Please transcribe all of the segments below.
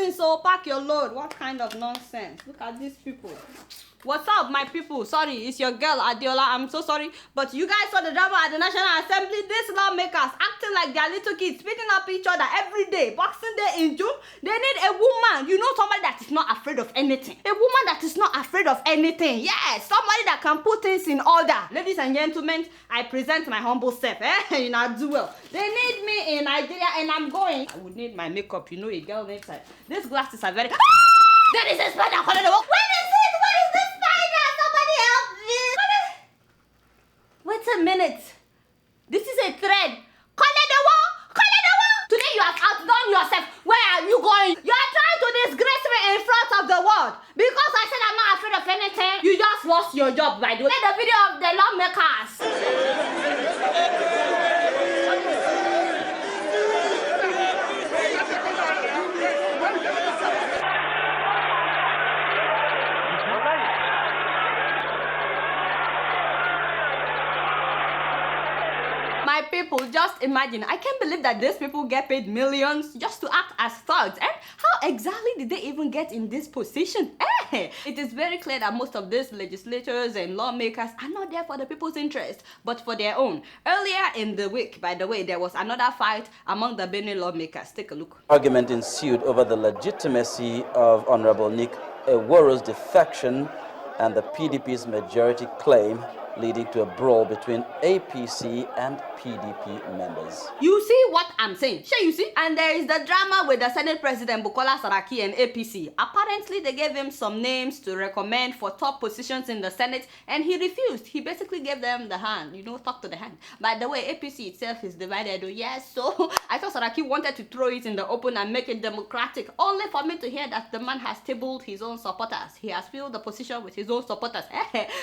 things, so pack your load. What kind of nonsense? Look at these people. What's up, my people? Sorry, it's your girl Adeola. I'm so sorry, but you guys saw the drama at the National Assembly. These lawmakers acting like they're little kids, beating up each other every day. Boxing Day in June, they need a woman. You know, somebody that is not afraid of anything. A woman that is not afraid of anything. Yes, somebody that can put things in order. Ladies and gentlemen, I present my humble self. You know, do well. They need me in Nigeria, and I'm going. I would need my makeup. You know, a girl needs it. These glasses are very. There is a spider calling the wall. When is it? What is this spider? Somebody help me! Wait a minute. This is a thread. Collect the wall! Collect the wall! Today you have outdone yourself. Where are you going? You are trying to disgrace me in front of the world. Because I said I'm not afraid of anything. You just lost your job, by the way. Play the video of the lawmakers. My people, just imagine. I can't believe that these people get paid millions just to act as thugs. And how exactly did they even get in this position? It is very clear that most of these legislators and lawmakers are not there for the people's interest, but for their own. Earlier in the week, by the way, there was another fight among the Benin lawmakers. Take a look. Argument ensued over the legitimacy of Honorable Nick Eworo's defection and the PDP's majority claim, leading to a brawl between APC and PDP members. You see what I'm saying? Sure, you see? And there is the drama with the Senate President Bukola Saraki and APC. Apparently, they gave him some names to recommend for top positions in the Senate, and he refused. He basically gave them the hand, you know, talk to the hand. By the way, APC itself is divided. Yes, so I thought Saraki wanted to throw it in the open and make it democratic, only for me to hear that the man has tabled his own supporters. He has filled the position with his own supporters.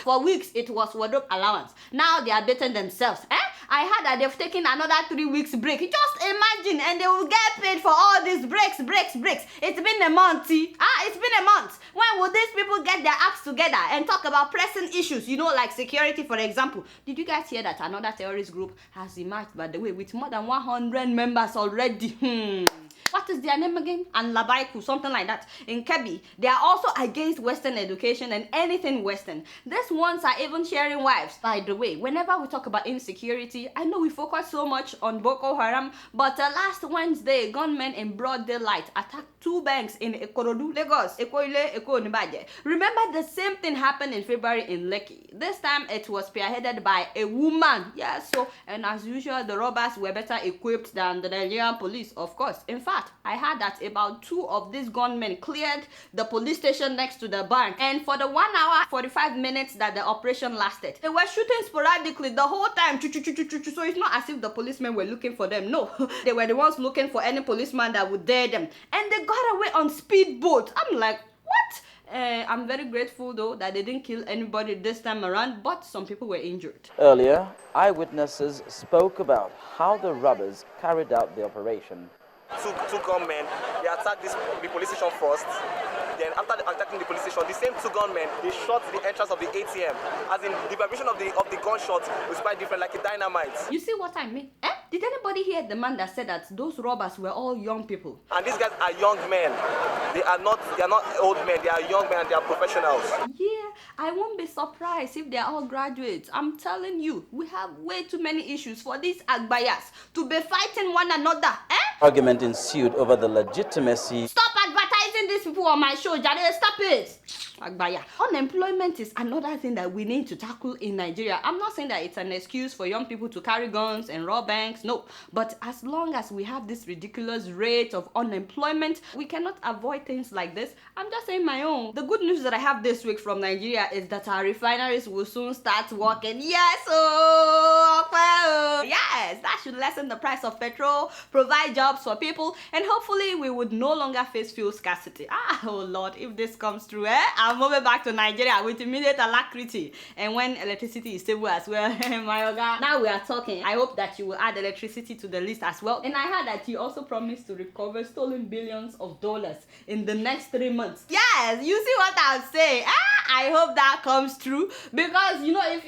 For weeks, it was wardrobe allowance. Now they are dating themselves. I heard that they've taken another 3 weeks break. Just imagine, and they will get paid for all these breaks. It's been a month, it's been a month. When will these people get their acts together and talk about pressing issues, you know, like security, for example? Did you guys hear that another terrorist group has emerged, by the way, with more than 100 members already? What is their name again? And Labaiku, something like that. In Kebbi, they are also against Western education and anything Western. These ones are even sharing wives. By the way, whenever we talk about insecurity, I know we focus so much on Boko Haram, but last Wednesday, gunmen in broad daylight attacked 2 banks in Ikorodu, Lagos, Ekoile, Eko-Nibaje. Remember, the same thing happened in February in Lekki. This time, it was spearheaded by a woman. Yeah, so, and as usual, the robbers were better equipped than the Nigerian police, of course. In fact, I heard that about 2 of these gunmen cleared the police station next to the bank, and for the 1 hour 45 minutes that the operation lasted, they were shooting sporadically the whole time. So it's not as if the policemen were looking for them. No, they were the ones looking for any policeman that would dare them, and they got away on speedboat. I'm like, what? I'm very grateful though that they didn't kill anybody this time around, but some people were injured. Earlier, eyewitnesses spoke about how the robbers carried out the operation. Two gunmen, they attacked the police station first. Then after attacking the police station, the same 2 gunmen, they shot the entrance of the ATM. As in, the vibration of the gunshot was quite different, like a dynamite. You see what I mean? Did anybody hear the man that said that those robbers were all young people? And these guys are young men. They are not old men. They are young men and they are professionals. Yeah, I won't be surprised if they are all graduates. I'm telling you, we have way too many issues for these Agbayas to be fighting one another. Argument ensued over the legitimacy. Stop advertising these people on my show, Jade. Stop it. Agbaya. Unemployment is another thing that we need to tackle in Nigeria. I'm not saying that it's an excuse for young people to carry guns and rob banks, no. But as long as we have this ridiculous rate of unemployment, we cannot avoid things like this. I'm just saying my own. The good news that I have this week from Nigeria is that our refineries will soon start working. Yes, yes, that should lessen the price of petrol, provide jobs for people, and hopefully we would no longer face fuel scarcity. Oh Lord, if this comes through, I'm moving back to Nigeria with immediate alacrity. And when electricity is stable as well, my oga. Now we are talking. I hope that you will add electricity to the list as well. And I heard that you also promised to recover stolen billions of dollars in the next 3 months. Yes, you see what I'm saying? I hope that comes true, because you know, if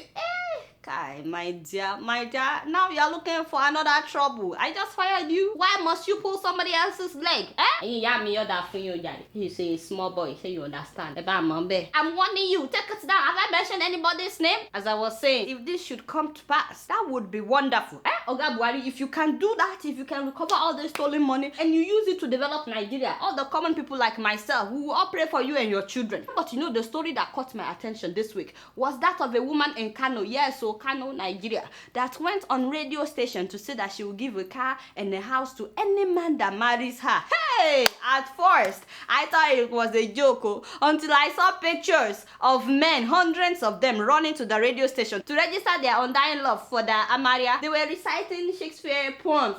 Kai, my dear, now you're looking for another trouble. I just fired you. Why must you pull somebody else's leg? He's a small boy, so you understand. I'm warning you, take it down. Have I mentioned anybody's name? As I was saying, if this should come to pass, that would be wonderful. Oga Buhari, if you can do that, if you can recover all the stolen money and you use it to develop Nigeria, all the common people like myself, we will all pray for you and your children. But you know, the story that caught my attention this week was that of a woman in Kano, yes, so Kano, Nigeria, that went on radio station to say that she will give a car and a house to any man that marries her. Hey, at first, I thought it was a joke until I saw pictures of men, hundreds of them, running to the radio station to register their undying love for the Amaria. They were reciting Shakespeare poems.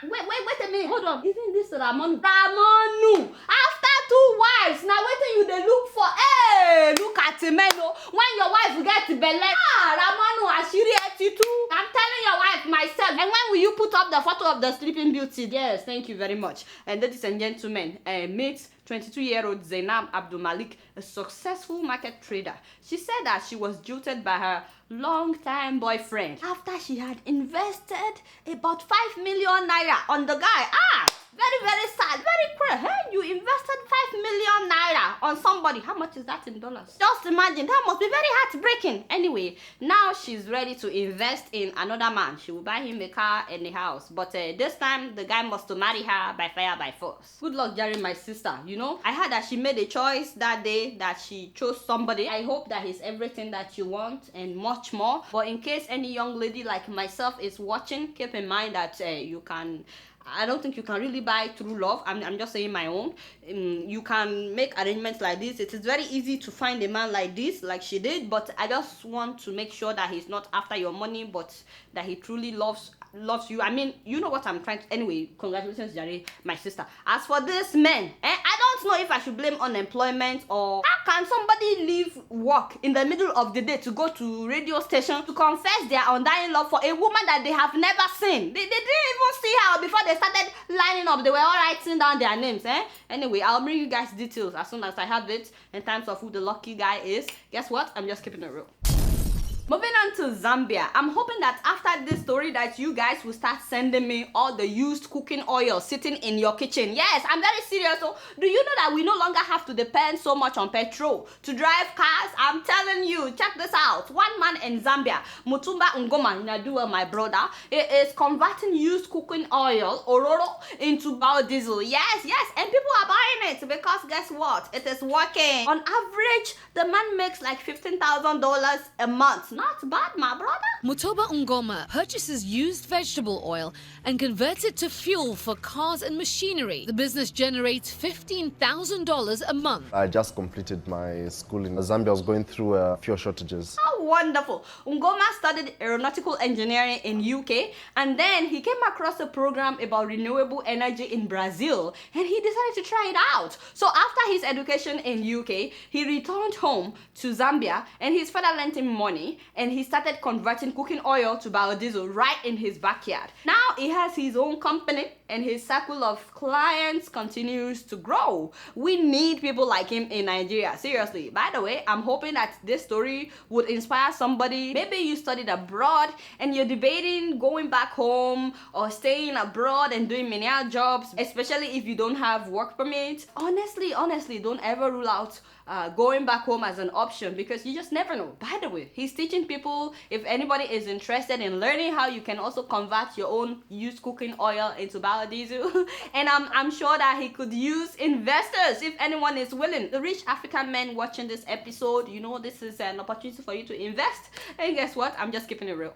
Wait a minute, hold on. Isn't this Ramonu? Ramonu! After 2 wives, now what do you they look for? Hey, look at him, when your wife gets belly. Ramonu, Ashiri Etitu. I'm telling your wife myself. And when will you put up the photo of the Sleeping Beauty? Yes, thank you very much. And ladies and gentlemen, meet 22-year-old Zainab Abdul Malik, a successful market trader. She said that she was jilted by her long-time boyfriend after she had invested about 5 million naira on the guy. Very, very sad, very cruel. Hey, you invested 5 million naira on somebody. How much is that in dollars? Just imagine, that must be very heartbreaking. Anyway, now she's ready to invest in another man. She will buy him a car and a house. But this time, the guy must to marry her by fire, by force. Good luck, Jerry, my sister. You know, I heard that she made a choice that day, that she chose somebody. I hope that he's everything that you want and much more. But in case any young lady like myself is watching, keep in mind that I don't think you can really buy through love. I'm just saying my own. You can make arrangements like this. It is very easy to find a man like this, like she did. But I just want to make sure that he's not after your money, but that he truly loves you. I mean, you know what I'm trying to. Anyway, congratulations, Jerry, my sister. As for this man, I don't know if I should blame unemployment or how can somebody leave work in the middle of the day to go to radio station to confess their undying love for a woman that they have never seen. They didn't even see her before they started lining up. They were all writing down their names. Anyway, I'll bring you guys details as soon as I have it in terms of who the lucky guy is. Guess what? I'm just keeping it real. Moving on to Zambia, I'm hoping that after this story that you guys will start sending me all the used cooking oil sitting in your kitchen. Yes, I'm very serious. So, do you know that we no longer have to depend so much on petrol to drive cars? I'm telling you, check this out. One man in Zambia, Mutumba Ngoma Nadua, my brother, is converting used cooking oil, Ororo, into biodiesel. Yes, and people are buying it because guess what? It is working. On average, the man makes like $15,000 a month. Not bad, my brother. Mutoba Ngoma purchases used vegetable oil and converts it to fuel for cars and machinery. The business generates $15,000 a month. I just completed my school in Zambia. I was going through fuel shortages. How wonderful. Ngoma studied aeronautical engineering in UK, and then he came across a program about renewable energy in Brazil, and he decided to try it out. So after his education in UK, he returned home to Zambia, and his father lent him money, and he started converting cooking oil to biodiesel right in his backyard. Now he has his own company, and his circle of clients continues to grow. We need people like him in Nigeria, seriously. By the way, I'm hoping that this story would inspire somebody. Maybe you studied abroad and you're debating going back home or staying abroad and doing menial jobs, especially if you don't have work permit. Honestly, don't ever rule out going back home as an option, because you just never know. By the way, he's teaching people, if anybody is interested in learning how you can also convert your own used cooking oil into biodiesel. And I'm sure that he could use investors if anyone is willing. The rich African men watching this episode, you know, this is an opportunity for you to invest. And guess what? I'm just keeping it real.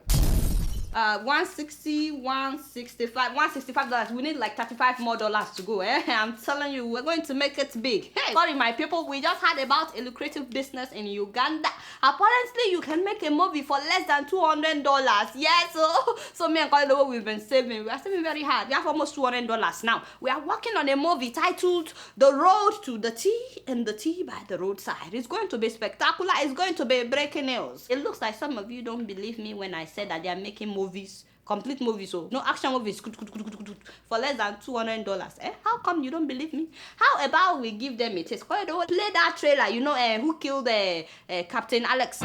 $165. We need like $35 more to go. I'm telling you, we're going to make it big. Hey, sorry my people, we just heard about a lucrative business in Uganda. Apparently you can make a movie for less than $200. Yes, so me and Kaido, we've been saving. We are saving very hard. We have almost $200 now. We are working on a movie titled The Road to the Tea and the Tea by the Roadside. It's going to be spectacular. It's going to be breaking news. It looks like some of you don't believe me when I said that they are making movies, complete movies, so no action movies, for less than $200. How come you don't believe me? How about we give them a taste? Play that trailer, you know, who killed Captain Alex.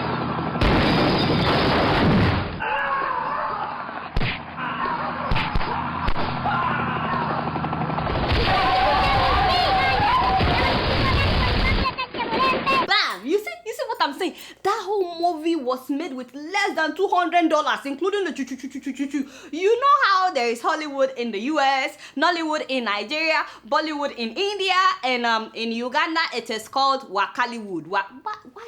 saying that whole movie was made with less than $200, including the choo. You know how there is Hollywood in the US, Nollywood in Nigeria, Bollywood in India, and in Uganda it is called Wakaliwood. Why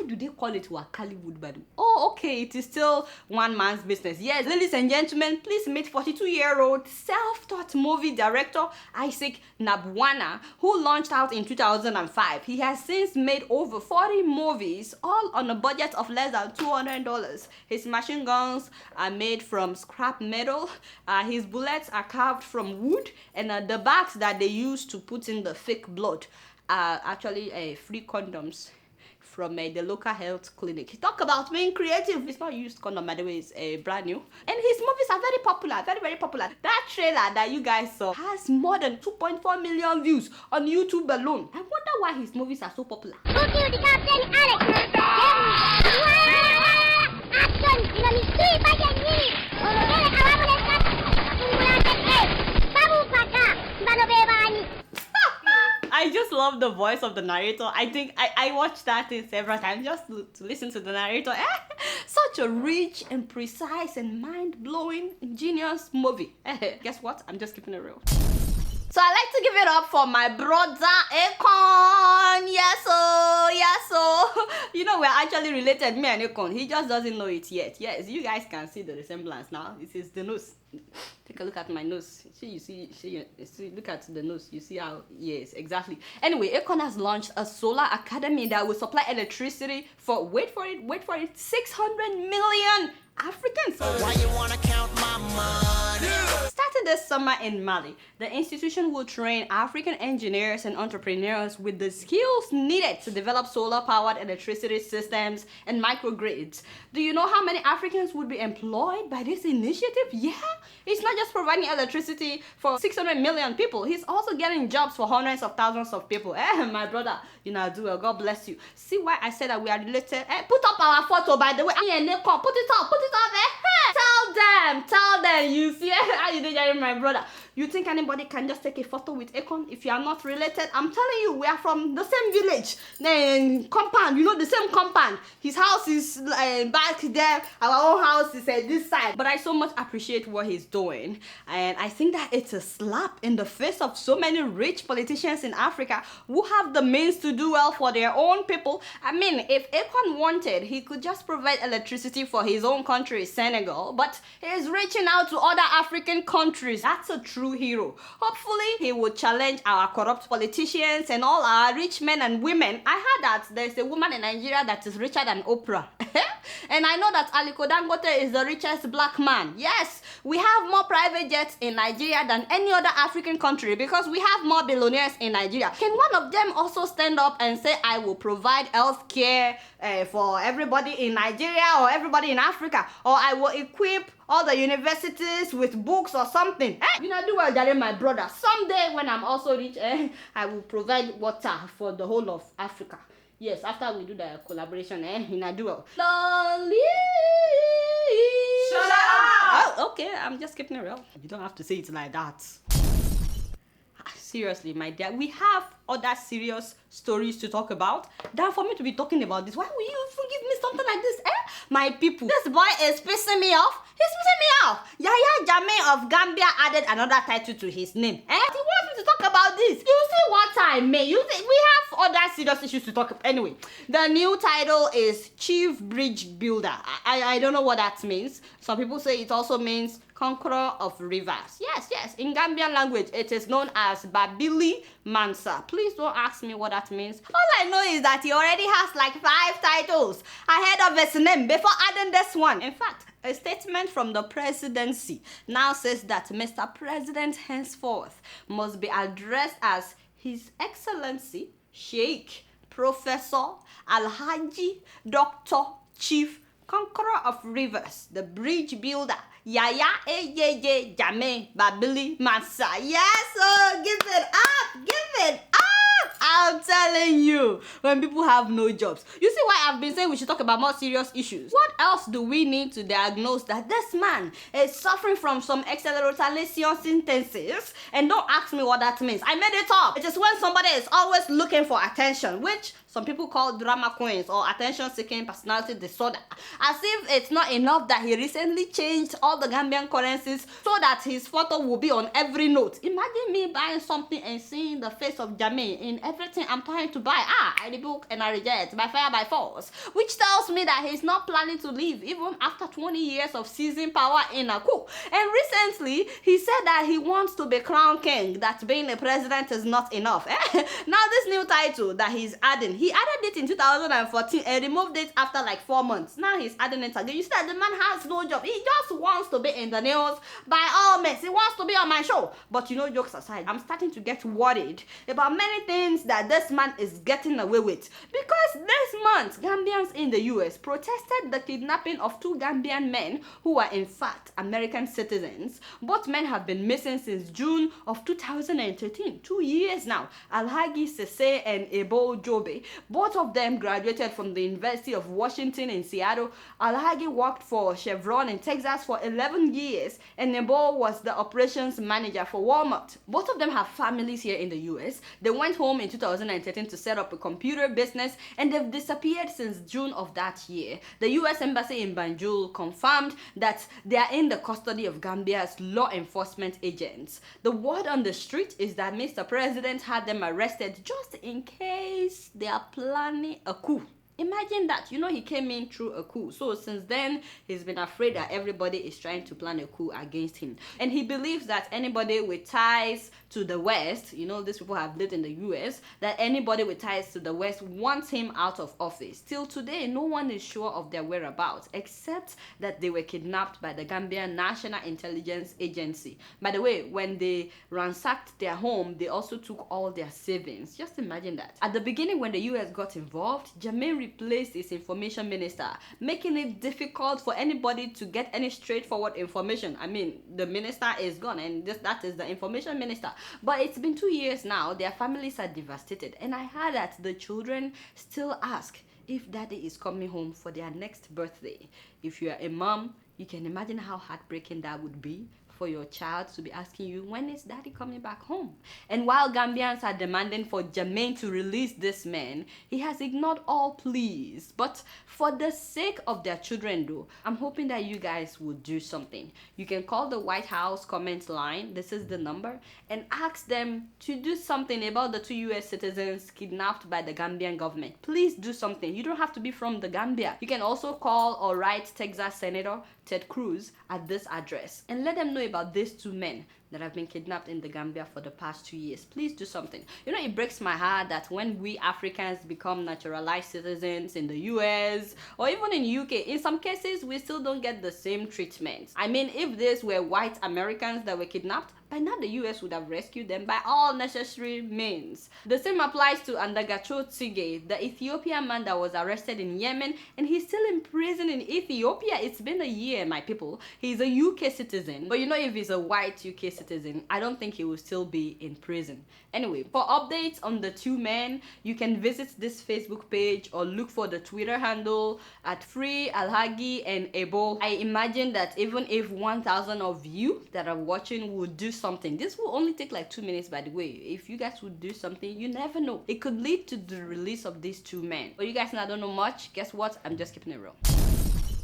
do they call it Wakaliwood, by the way? Oh, okay, it is still one man's business. Yes, ladies and gentlemen, please meet 42-year-old self-taught movie director Isaac Nabwana, who launched out in 2005. He has since made over 40 movies, all on a budget of less than $200. His machine guns are made from scrap metal, his bullets are carved from wood, and the bags that they use to put in the fake blood are actually free condoms from the local health clinic. Talk about being creative. It's not used condom, by the way, it's brand new. And his movies are very popular, very popular. That trailer that you guys saw has more than 2.4 million views on YouTube alone. I wonder why his movies are so popular. I just love the voice of the narrator. I think I watched that thing several times just to listen to the narrator. Such a rich and precise and mind-blowing, ingenious movie. Guess what? I'm just keeping it real. So I like to give it up for my brother Akon. Yes, so you know, we're actually related, me and Akon. He just doesn't know it yet. Yes, you guys can see the resemblance now. This is the nose. Take a look at my nose. See, look at the nose. You see how, yes, exactly. Anyway, Akon has launched a solar academy that will supply electricity for, wait for it, 600 million Africans. Why you wanna count my money? Started this summer in Mali, the institution will train African engineers and entrepreneurs with the skills needed to develop solar-powered electricity systems and microgrids. Do you know how many Africans would be employed by this initiative? Yeah, it's not just providing electricity for 600 million people. He's also getting jobs for hundreds of thousands of people. My brother, you know, do well. God bless you. See why I said that we are related? Put up our photo, by the way. Put it up. Tell them. You see how you did, my brother. You think anybody can just take a photo with Akon if you are not related? I'm telling you, we are from the same village, then compound. You know, the same compound. His house is back there. Our own house is this side. But I so much appreciate what he's doing, and I think that it's a slap in the face of so many rich politicians in Africa who have the means to do well for their own people. I mean, if Akon wanted, he could just provide electricity for his own country, Senegal, but he's reaching out to other African countries. That's a true hero. Hopefully, he will challenge our corrupt politicians and all our rich men and women. I heard that there's a woman in Nigeria that is richer than Oprah. And I know that Aliko Dangote is the richest black man. Yes, we have more private jets in Nigeria than any other African country because we have more billionaires in Nigeria. Can one of them also stand up and say, I will provide health care for everybody in Nigeria or everybody in Africa, or I will equip all the universities with books or something? You know, do well, darling, my brother. Someday when I'm also rich, I will provide water for the whole of Africa. Yes, after we do the collaboration, in a duo. Lonely. Shut up! Oh, okay, I'm just keeping it real. You don't have to say it like that. Seriously, my dear, we have other serious stories to talk about than for me to be talking about this. Why will you even give me something like this? My people, this boy is pissing me off. He's pissing me off. Yahya Jammeh of Gambia added another title to his name. He wants me to talk about this. You see what I mean? You see, we have other serious issues to talk about. Anyway, the new title is Chief Bridge Builder. I don't know what that means. Some people say it also means conqueror of rivers. Yes. In Gambian language, it is known as Babili Mansa. Please don't ask me what that means. All I know is that he already has like 5 titles ahead of his name before adding this one. In fact, a statement from the presidency now says that Mr. President henceforth must be addressed as His Excellency Sheikh Professor Alhaji Dr. Chief Conqueror of Rivers, the Bridge Builder, Yahya Jammeh Babili Mansa. Yes, give it up! I'm telling you. know when people have no jobs. You see why I've been saying we should talk about more serious issues. What else do we need to diagnose that this man is suffering from some acceleration sentences? And don't ask me what that means. I made it up. It is when somebody is always looking for attention, which some people call drama queens or attention-seeking personality disorder. As if it's not enough that he recently changed all the Gambian currencies so that his photo will be on every note. Imagine me buying something and seeing the face of Jammeh in everything I'm trying to buy. I rebook and I reject by fire by force, which tells me that he's not planning to leave even after 20 years of seizing power in a coup. And recently, he said that he wants to be crown king, that being a president is not enough. Now this new title that he's adding, he added it in 2014 and removed it after like 4 months. Now he's adding it again. You see that the man has no job. He just wants to be in the news by all means. He wants to be on my show. But you know, jokes aside, I'm starting to get worried about many things that this man is getting away with. Because this month, Gambians in the US protested the kidnapping of 2 Gambian men who are in fact American citizens. Both men have been missing since June of 2013. 2 years now. Alhagi Sese and Ebo Jobe. Both of them graduated from the University of Washington in Seattle. Alhagi worked for Chevron in Texas for 11 years, and Nebo was the operations manager for Walmart. Both of them have families here in the US. They went home in 2013 to set up a computer business, and they've disappeared since June of that year. The US Embassy in Banjul confirmed that they are in the custody of Gambia's law enforcement agents. The word on the street is that Mr. President had them arrested just in case they are planning a coup. Imagine that. You know, he came in through a coup. So since then, he's been afraid that everybody is trying to plan a coup against him. And he believes that anybody with ties to the West, you know, these people have lived in the US, that anybody with ties to the West wants him out of office. Till today, no one is sure of their whereabouts, except that they were kidnapped by the Gambian National Intelligence Agency. By the way, when they ransacked their home, they also took all their savings. Just imagine that. At the beginning, when the US got involved, Jammeh replaced his information minister, making it difficult for anybody to get any straightforward information. I mean, the minister is gone and that is the information minister. But it's been 2 years now. Their families are devastated. And I heard that the children still ask if daddy is coming home for their next birthday. If you are a mom, you can imagine how heartbreaking that would be for your child to be asking you, when is daddy coming back home? And while Gambians are demanding for Jammeh to release this man, he has ignored all pleas. But for the sake of their children though, I'm hoping that you guys will do something. You can call the White House comment line, this is the number, and ask them to do something about the 2 US citizens kidnapped by the Gambian government. Please do something. You don't have to be from the Gambia. You can also call or write Texas Senator Ted Cruz at this address and let them know about these 2 men that have been kidnapped in the Gambia for the past 2 years. Please do something. You know, it breaks my heart that when we Africans become naturalized citizens in the US or even in UK, in some cases, we still don't get the same treatment. I mean, if these were white Americans that were kidnapped, by now the US would have rescued them by all necessary means. The same applies to Andagacho Tsige, the Ethiopian man that was arrested in Yemen, and he's still in prison in Ethiopia. It's been a year, my people. He's a UK citizen, but you know, if he's a white UK citizen, I don't think he will still be in prison. Anyway, for updates on the 2 men, you can visit this Facebook page or look for the Twitter handle at Free Alhagi and Ebo. I imagine that even if 1,000 of you that are watching would do something, this will only take like 2 minutes, by the way. If you guys would do something, you never know, it could lead to the release of these 2 men. But you guys know I don't know much. Guess what? I'm just keeping it real.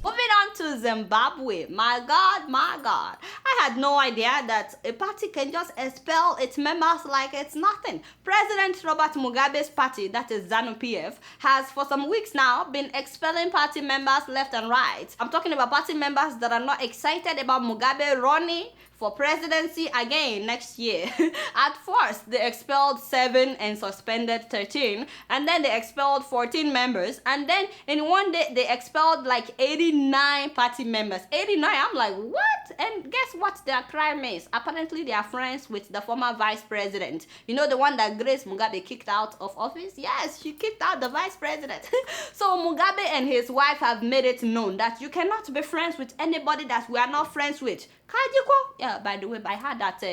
Moving on to Zimbabwe. My God, my God. I had no idea that a party can just expel its members like it's nothing. President Robert Mugabe's party, that is ZANU-PF, has for some weeks now been expelling party members left and right. I'm talking about party members that are not excited about Mugabe running for presidency again next year. At first, they expelled 7 and suspended 13, and then they expelled 14 members, and then in one day, they expelled like 89 party members. 89, I'm like, what? And guess what their crime is? Apparently, they are friends with the former vice president. You know, the one that Grace Mugabe kicked out of office? Yes, she kicked out the vice president. So Mugabe and his wife have made it known that you cannot be friends with anybody that we are not friends with. Kajiko? Yeah, by the way, I heard that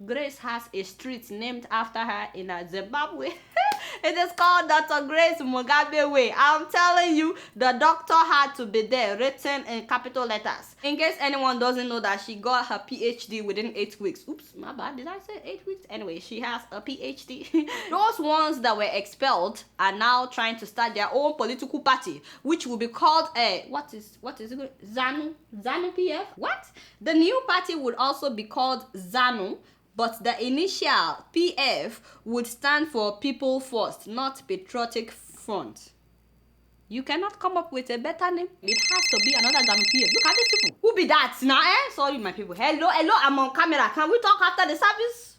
Grace has a street named after her in Zimbabwe. It is called Dr. Grace Mugabe Way. I'm telling you, the doctor had to be there, written in capital letters. In case anyone doesn't know that she got her PhD within 8 weeks. Oops, my bad. Did I say 8 weeks? Anyway, she has a PhD. Those ones that were expelled are now trying to start their own political party, which will be called what is it? ZANU PF? What? The new party would also be called ZANU, but the initial PF would stand for People First, not Patriotic Front. You cannot come up with a better name. It has to be another ZANU PF. Look at these people. Who be that now, Sorry, my people. Hello, I'm on camera. Can we talk after the service?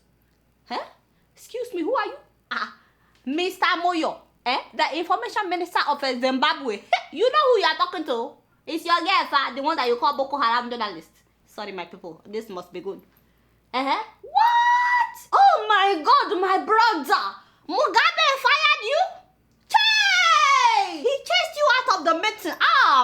Excuse me, who are you? Mr. Moyo, the information minister of Zimbabwe. You know who you are talking to? It's your girl, the one that you call Boko Haram journalist. Sorry, my people. This must be good. What? Oh my God, my brother. Mugabe fired you? Chey! He chased you out of the meeting.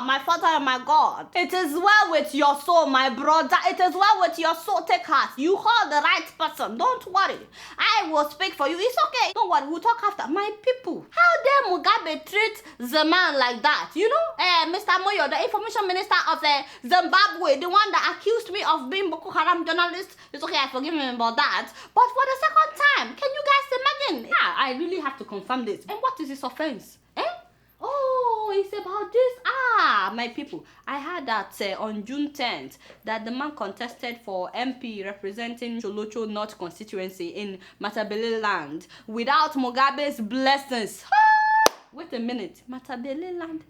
My father and my God. It is well with your soul, my brother. It is well with your soul. Take heart. You called the right person. Don't worry. I will speak for you. It's okay. Don't worry. We'll talk after. My people. How dare Mugabe treat the man like that? You know, Mr. Moyo, the information minister of Zimbabwe, the one that accused me of being Boko Haram journalist. It's okay. I forgive him about that. But for the second time, can you guys imagine? I really have to confirm this. And what is his offense? Oh, it's about this. My people, I heard that on June 10th that the man contested for MP representing Cholocho North constituency in Matabele land without Mugabe's blessings. Wait a minute, Matabele land?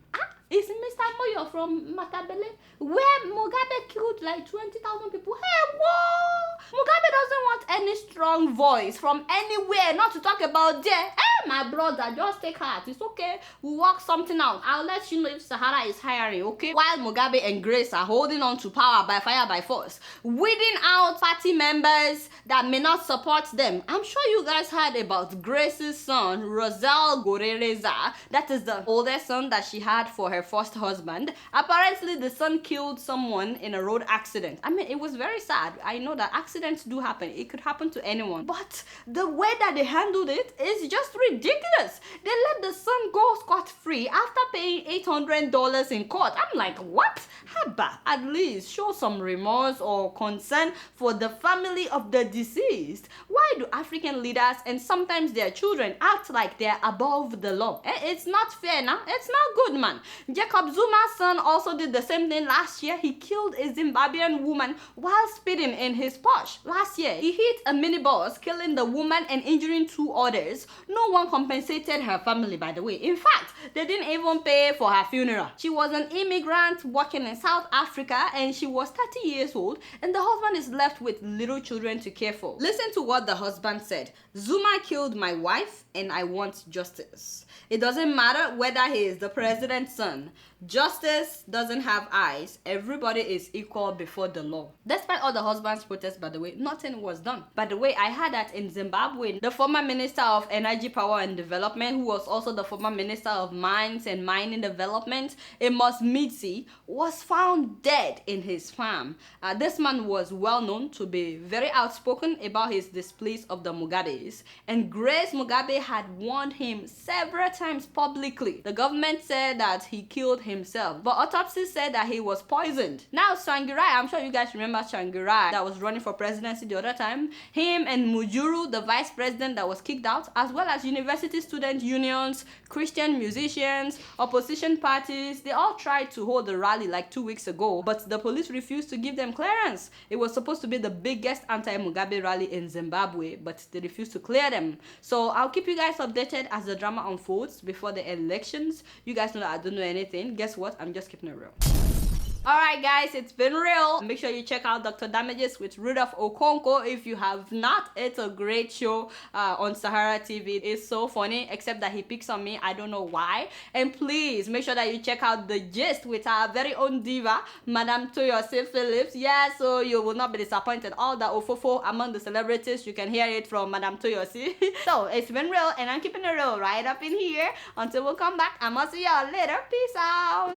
Is Mr. Moyo from Matabele, where Mugabe killed like 20,000 people? Hey, whoa! Mugabe doesn't want any strong voice from anywhere, not to talk about there. My brother, just take heart. It's okay. We'll work something out. I'll let you know if Sahara is hiring, okay? While Mugabe and Grace are holding on to power by fire by force, weeding out party members that may not support them. I'm sure you guys heard about Grace's son, Rosal Gorereza. That is the oldest son that she had for her first husband. Apparently, the son killed someone in a road accident. I mean, it was very sad. I know that accidents do happen. It could happen to anyone. But the way that they handled it is just ridiculous. They let the son go scot-free after paying $800 in court. I'm like, what? Haba, at least show some remorse or concern for the family of the deceased. Why do African leaders and sometimes their children act like they're above the law? It's not fair now. It's not good, man. Jacob Zuma's son also did the same thing last year. He killed a Zimbabwean woman while speeding in his Porsche. Last year, he hit a minibus, killing the woman and injuring 2 others. No one compensated her family, by the way. In fact, they didn't even pay for her funeral. She was an immigrant working in South Africa and she was 30 years old, and the husband is left with little children to care for. Listen to what the husband said. Zuma killed my wife and I want justice. It doesn't matter whether he is the president's son. Justice doesn't have eyes. Everybody is equal before the law. Despite all the husband's protests, by the way, nothing was done. By the way, I heard that in Zimbabwe, the former Minister of Energy, Power and Development, who was also the former Minister of Mines and Mining Development, Amos Mitsi, was found dead in his farm. This man was well known to be very outspoken about his displeasure of the Mugabes, and Grace Mugabe had warned him several times publicly. The government said that he killed himself, but autopsy said that he was poisoned. Now Tsvangirai, I'm sure you guys remember Tsvangirai that was running for presidency the other time. Him and Mujuru, the vice president that was kicked out, as well as university student unions, Christian musicians, opposition parties, they all tried to hold a rally like 2 weeks ago, but the police refused to give them clearance. It was supposed to be the biggest anti-Mugabe rally in Zimbabwe, but they refused to clear them. So I'll keep you guys updated as the drama unfolds before the elections. You guys know that I don't know anything. Guess what? I'm just keeping it real. Alright guys, it's been real. Make sure you check out Dr. Damages with Rudolph Okonkwo if you have not. It's a great show on SaharaTV. It's so funny, except that he picks on me. I don't know why. And please make sure that you check out The Gist with our very own diva, Madame Toyosi Phillips. Yeah, so you will not be disappointed. All the ofofo among the celebrities, you can hear it from Madame Toyosi. So it's been real, and I'm keeping it real right up in here. Until we come back, I'm gonna see y'all later. Peace out.